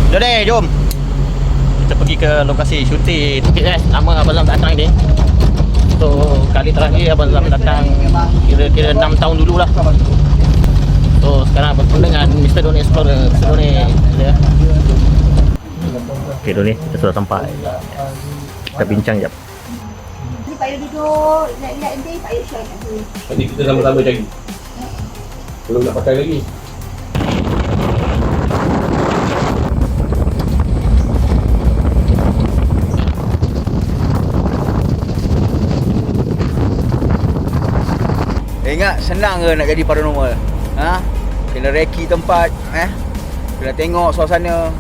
Jom. Kita pergi ke lokasi syuting. Okay guys, nama Abang Zam datang ni. So kali terakhir Abang Zam datang kira-kira 6 tahun dulu lah. So sekarang bertemu dengan Mr. Doni Explorer. Mr. Doni ya. Okay Doni, kita sudah sampai. Kita bincang jap. Ni payah duduk, lihat nanti payah share kat sini. Nanti kita sama-sama cari. Belum nak pakai lagi. Ingat senang ke nak jadi paranormal? Ha? Kena reki tempat, kena tengok suasana,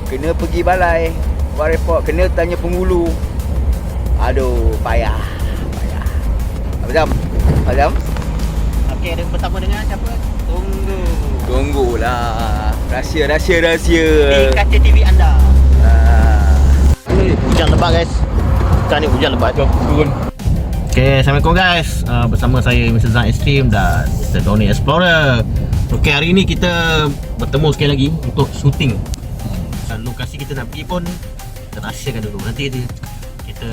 kena pergi balai, buat report, kena tanya penghulu. Aduh, payah. Abang Zam? Okay, ada bersama dengan siapa? Tunggulah. Rahsia. Di kaca TV anda. Hujan lebat guys. Sekarang ni hujan lebat. Jom turun. Okay, Assalamualaikum guys. Bersama saya Mr. Zam Extreme dan Mr. Doni Explorer. Okay, hari ni kita bertemu sekali lagi untuk syuting. Dan lokasi kita nak pergi pun kita rahsiakan dulu. Nanti kita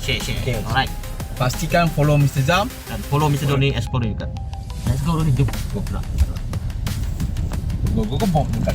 share. Okay. Alright. Pastikan follow Mr. Zam Dan follow Mr. Doni Explorer juga. Let's go Doni. Jom. Go pula. Go dekat.